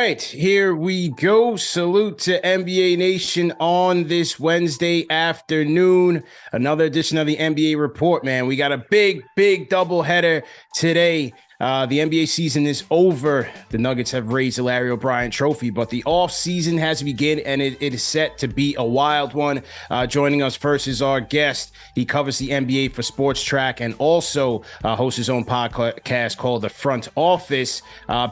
right, here we go. Salute to NBA Nation on this Wednesday afternoon. Another edition of the NBA Report, man. We got a big doubleheader today. The NBA season is over. The Nuggets have raised the Larry O'Brien trophy, but the offseason has begun, and it is set to be a wild one. Joining us first is our guest. He covers the NBA for Sports Track and also hosts his own podcast called The Front Office.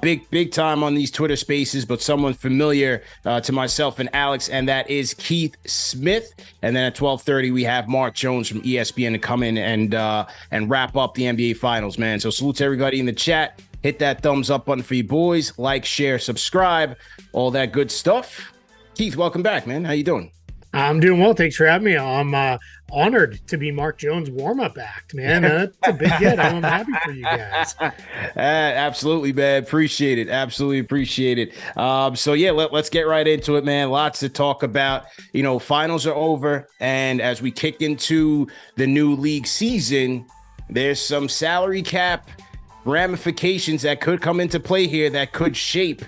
Big time on these Twitter spaces, but someone familiar to myself and Alex, and that is Keith Smith. And then at 12:30, we have Mark Jones from ESPN to come in and wrap up the NBA Finals, man. So salute to everybody in the chat. Hit that thumbs up button for you boys. Like, share, subscribe, all that good stuff. Keith, welcome back, man. How you doing? I'm doing well. Thanks for having me. I'm honored to be Mark Jones' warm-up act, man. That's a big get. I'm happy for you guys. Absolutely, man. Appreciate it. Absolutely appreciate it. So, yeah, let's get right into it, man. Lots to talk about. You know, finals are over, and as we kick into the new league season, there's some salary cap ramifications that could come into play here that could shape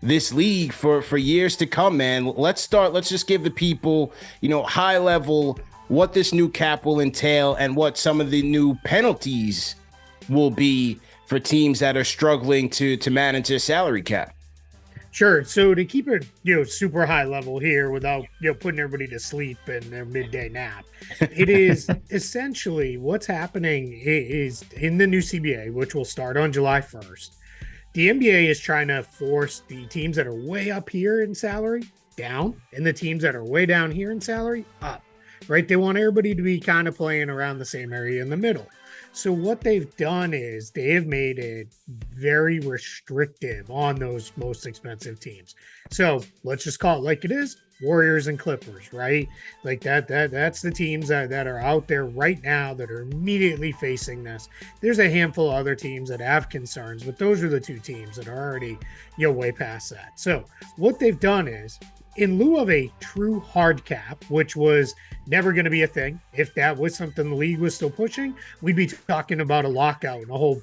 this league for years to come, man. Let's just give the people, high level what this new cap will entail and what some of the new penalties will be for teams that are struggling to manage their salary cap. Sure. So to keep it, super high level here without, putting everybody to sleep in their midday nap, it is essentially what's happening is in the new CBA, which will start on July 1st. The NBA is trying to force the teams that are way up here in salary down and the teams that are way down here in salary up, right? They want everybody to be kind of playing around the same area in the middle. So what they've done is they have made it very restrictive on those most expensive teams. So let's just call it like it is. Warriors and Clippers, right? Like that's the teams that are out there right now that are immediately facing this. There's a handful of other teams that have concerns, but those are the two teams that are already, way past that. So what they've done is, in lieu of a true hard cap, which was never going to be a thing, if that was something the league was still pushing, we'd be talking about a lockout and a whole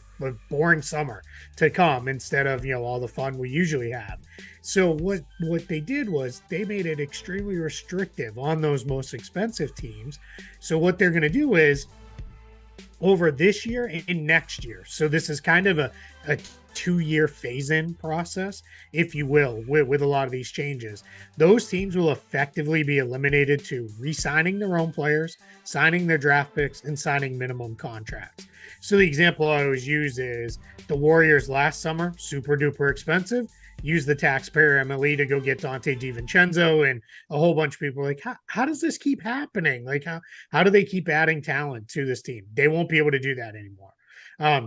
boring summer to come instead of, all the fun we usually have. So what they did was they made it extremely restrictive on those most expensive teams. So what they're going to do is over this year and next year. So this is kind of a 2-year phase-in process, if you will, with a lot of these changes. Those teams will effectively be eliminated to re-signing their own players, signing their draft picks, and signing minimum contracts. So the example I always use is the Warriors last summer, super duper expensive, use the taxpayer MLE to go get Dante DiVincenzo, and a whole bunch of people are like, how does this keep happening? Like, how do they keep adding talent to this team? They won't be able to do that anymore.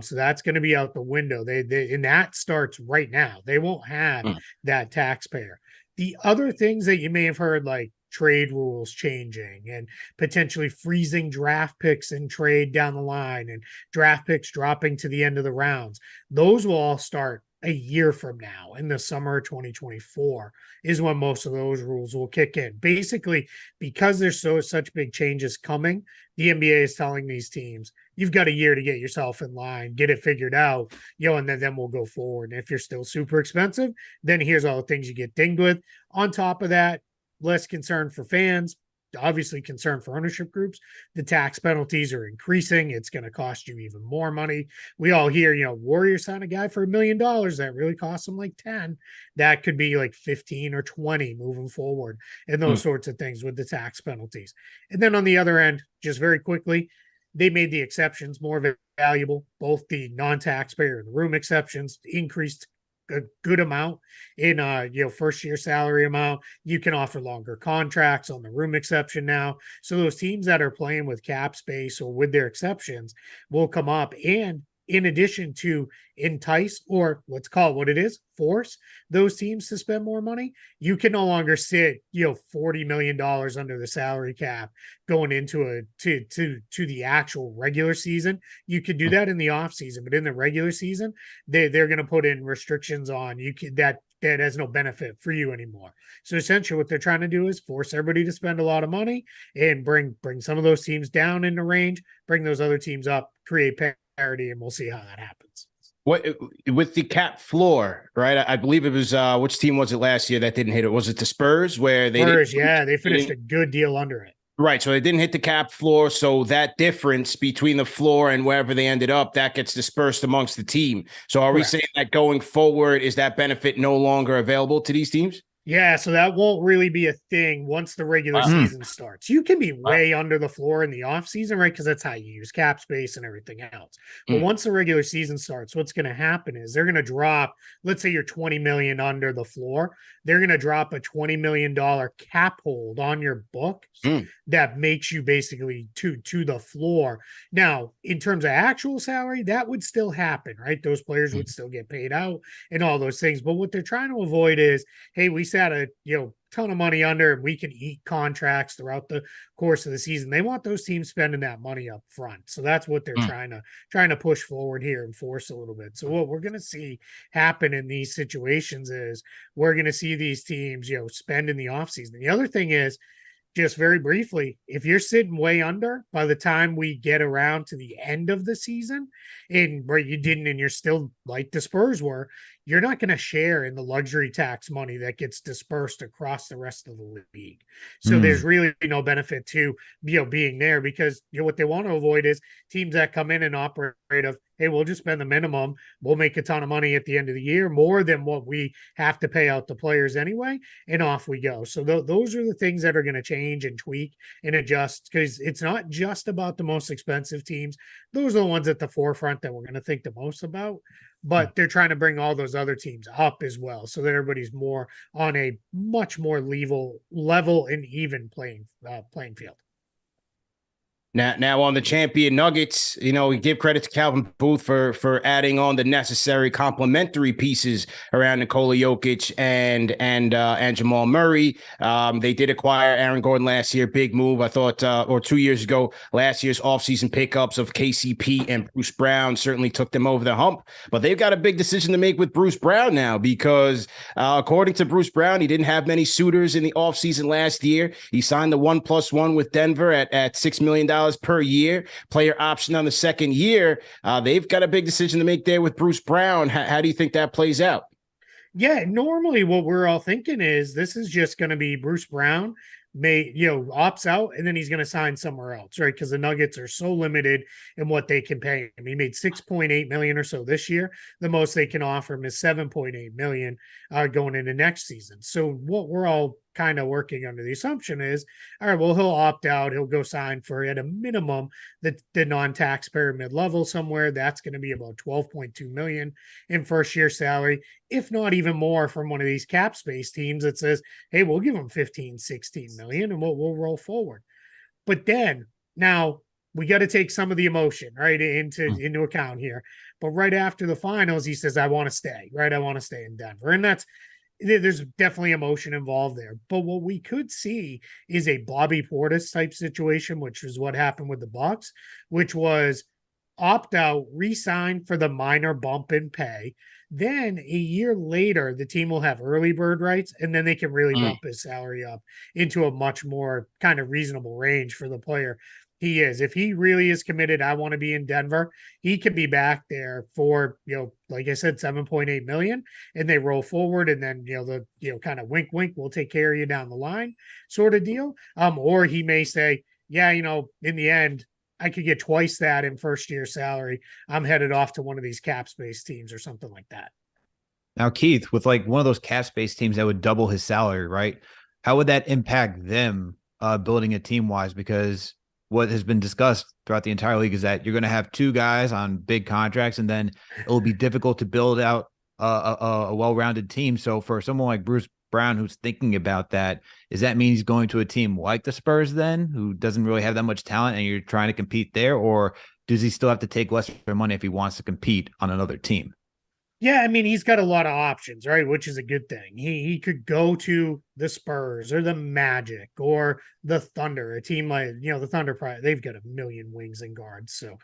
So that's going to be out the window. They and that starts right now. They won't have that taxpayer. The other things that you may have heard, like trade rules changing and potentially freezing draft picks and trade down the line and draft picks dropping to the end of the rounds, those will all start a year from now in the summer of 2024 is when most of those rules will kick in. Basically, because there's such big changes coming, the NBA is telling these teams, you've got a year to get yourself in line, get it figured out, and then we'll go forward. And if you're still super expensive, then here's all the things you get dinged with. On top of that, less concern for fans, obviously concern for ownership groups. The tax penalties are increasing. It's going to cost you even more money. We all hear, Warriors sign a guy for $1 million. That really costs them like 10. That could be like 15 or 20 moving forward, and those sorts of things with the tax penalties. And then on the other end, just very quickly, they made the exceptions more valuable. Both the non-taxpayer and the room exceptions increased a good amount in first year salary amount. You can offer longer contracts on the room exception now. So those teams that are playing with cap space or with their exceptions will come up, and in addition to entice, or let's call it what it is, force those teams to spend more money, you can no longer sit, $40 million under the salary cap going into to the actual regular season. You could do that in the off season, but in the regular season, they're going to put in restrictions on that has no benefit for you anymore. So essentially what they're trying to do is force everybody to spend a lot of money and bring some of those teams down into range, bring those other teams up, create parity, and we'll see how that happens. What with the cap floor, right? I believe it was which team was it last year that didn't hit it? Was it the Spurs where they didn't? Spurs, yeah, they They finished a didn't good deal under it. right, so they didn't hit the cap floor. So that difference between the floor and wherever they ended up, that gets dispersed amongst the team. So are we Correct. saying that going forward, is that benefit no longer available to these teams? Yeah, so that won't really be a thing once the regular Wow. season starts. You can be Wow. way under the floor in the offseason, right? Because that's how you use cap space and everything else. But Mm. once the regular season starts, what's going to happen is they're going to drop, let's say you're 20 million under the floor, they're going to drop a $20 million cap hold on your books Mm. that makes you basically to the floor. Now, in terms of actual salary, that would still happen, right? Those players would still get paid out and all those things. But what they're trying to avoid is, hey, we sat a ton of money under and we can eat contracts throughout the course of the season. They want those teams spending that money up front. So that's what they're Mm. trying to push forward here and force a little bit. So what we're going to see happen in these situations is we're going to see these teams, spend in the offseason. The other thing is, just very briefly, if you're sitting way under by the time we get around to the end of the season, and where you didn't, and you're still like the Spurs were, you're not going to share in the luxury tax money that gets dispersed across the rest of the league. So there's really no benefit to being there, because what they want to avoid is teams that come in and operate of, hey, we'll just spend the minimum, we'll make a ton of money at the end of the year, more than what we have to pay out the players anyway, and off we go. So those are the things that are going to change and tweak and adjust, because it's not just about the most expensive teams. Those are the ones at the forefront that we're going to think the most about, but they're trying to bring all those other teams up as well, so that everybody's more on a much more level and even playing field. Now on the champion Nuggets, we give credit to Calvin Booth for adding on the necessary complementary pieces around Nikola Jokic and Jamal Murray. They did acquire Aaron Gordon last year, big move. I thought, or 2 years ago, last year's offseason pickups of KCP and Bruce Brown certainly took them over the hump. But they've got a big decision to make with Bruce Brown now, because according to Bruce Brown, he didn't have many suitors in the offseason last year. He signed the 1+1 with Denver at $6 million per year, player option on the second year. They've got a big decision to make there with Bruce Brown. How do you think that plays out? Yeah, normally what we're all thinking is this is just going to be Bruce Brown opts out, and then he's going to sign somewhere else, right? Because the Nuggets are so limited in what they can pay him. He made 6.8 million or so this year. The most they can offer him is 7.8 million going into next season. So what we're all kind of working under the assumption is, all right, well, he'll opt out. He'll go sign for, at a minimum, the non-taxpayer mid-level somewhere. That's going to be about 12.2 million in first year salary, if not even more, from one of these cap space teams that says, hey, we'll give him 15, 16 million and we'll roll forward. But then now we got to take some of the emotion, right, into account here. But right after the finals, he says, I want to stay, right? I want to stay in Denver. And there's definitely emotion involved there. But what we could see is a Bobby Portis type situation, which is what happened with the Bucks, which was opt out, re-sign for the minor bump in pay. Then a year later, the team will have early bird rights, and then they can really bump his salary up into a much more kind of reasonable range for the player he is. If he really is committed, I want to be in Denver, he can be back there for, like I said, 7.8 million, and they roll forward, and then, kind of wink, wink, we'll take care of you down the line sort of deal. Or he may say, yeah, in the end, I could get twice that in first year salary. I'm headed off to one of these cap space teams or something like that. Now, Keith, with like one of those cap space teams that would double his salary, right? How would that impact them building a team wise? Because what has been discussed throughout the entire league is that you're going to have two guys on big contracts, and then it will be difficult to build out a well-rounded team. So for someone like Bruce Brown, who's thinking about that, does that mean he's going to a team like the Spurs then, who doesn't really have that much talent, and you're trying to compete there? Or does he still have to take less for money if he wants to compete on another team? Yeah, I mean, he's got a lot of options, right? Which is a good thing. He could go to the Spurs or the Magic or the Thunder, a team like, the Thunder, they've got a million wings and guards. So,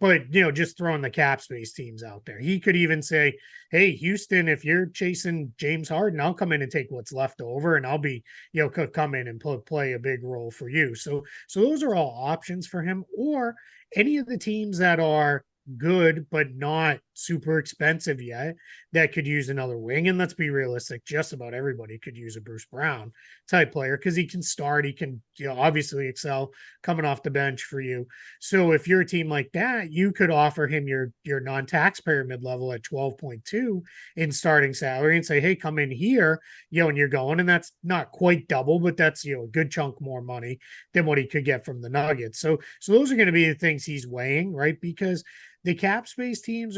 but, just throwing the cap space teams out there. He could even say, hey, Houston, if you're chasing James Harden, I'll come in and take what's left over, and I'll be, could come in and play a big role for you. So those are all options for him. Or any of the teams that are good but not super expensive yet that could use another wing. And let's be realistic, just about everybody could use a Bruce Brown type player because he can start, he can, obviously excel coming off the bench for you. So if you're a team like that, you could offer him your non-taxpayer mid-level at 12.2 in starting salary and say, hey, come in here, and you're going, and that's not quite double, but that's, a good chunk more money than what he could get from the Nuggets. So those are going to be the things he's weighing, right? Because the cap space teams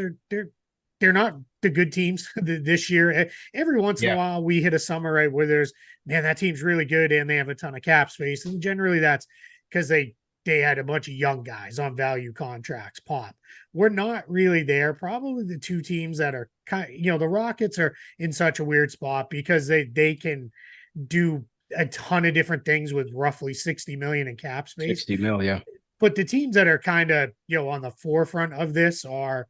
they're not the good teams this year. Every once in a while we hit a summer, right, where there's, man, that team's really good and they have a ton of cap space. And generally that's because they had a bunch of young guys on value contracts pop. We're not really there. Probably the two teams that are kind of, the Rockets are in such a weird spot because they can do a ton of different things with roughly 60 million in cap space. 60 mil, yeah. But the teams that are kind of, on the forefront of this are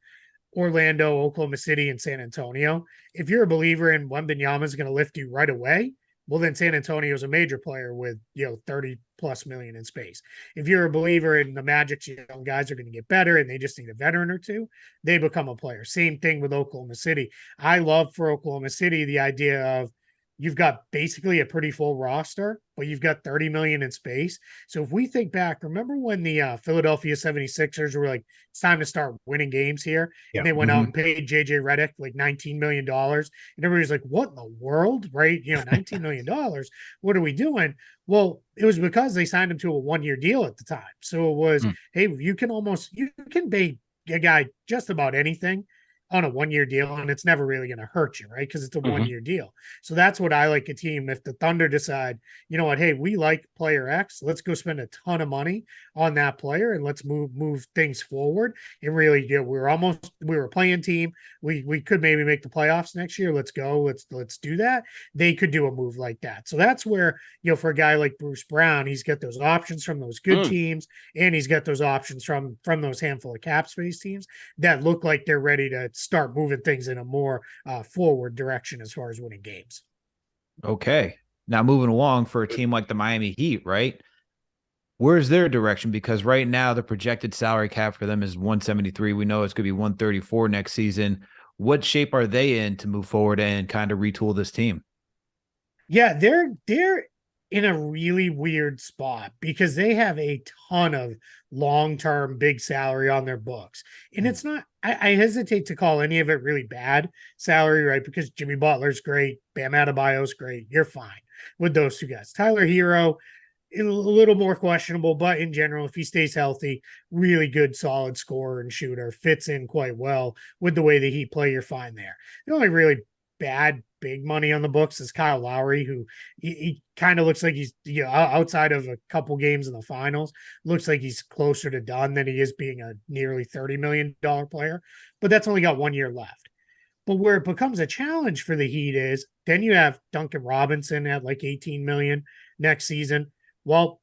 Orlando, Oklahoma City, and San Antonio. If you're a believer in Wembanyama is going to lift you right away, well, then San Antonio is a major player with, 30 plus million in space. If you're a believer in the Magic's young guys are going to get better and they just need a veteran or two, they become a player. Same thing with Oklahoma City. I love for Oklahoma City the idea of you've got basically a pretty full roster, but you've got 30 million in space. So if we think back, remember when the Philadelphia 76ers were like, it's time to start winning games here. Yeah. And they went out and paid JJ Redick like $19 million. And everybody's like, what in the world? Right. $19 million. What are we doing? Well, it was because they signed him to a 1-year deal at the time. So it was, hey, you can pay a guy just about anything on a 1-year deal, and it's never really going to hurt you, right? Because it's a 1-year deal. So that's what I like a team. If the Thunder decide, you know what, hey, we like player X, let's go spend a ton of money on that player and let's move things forward. And really, we were a playing team. We could maybe make the playoffs next year. Let's go. Let's do that. They could do a move like that. So that's where, for a guy like Bruce Brown, he's got those options from those good teams, and he's got those options from those handful of cap space teams that look like they're ready to start moving things in a more forward direction as far as winning games. Okay. Now moving along for a team like the Miami Heat, right? Where's their direction? Because right now the projected salary cap for them is 173. We know it's going to be 134 next season. What shape are they in to move forward and kind of retool this team? Yeah, they're in a really weird spot because they have a ton of long-term big salary on their books. And it's not, I hesitate to call any of it really bad salary, right? Because Jimmy Butler's great. Bam Adebayo's great. You're fine with those two guys. Tyler Hero, a little more questionable, but in general, if he stays healthy, really good, solid scorer and shooter, fits in quite well with the way that he play. You're fine there. The only really bad big money on the books is Kyle Lowry, who he kind of looks like he's, outside of a couple games in the finals, looks like he's closer to done than he is being a nearly $30 million player, but that's only got 1 year left. But where it becomes a challenge for the Heat is then you have Duncan Robinson at like 18 million next season. Well,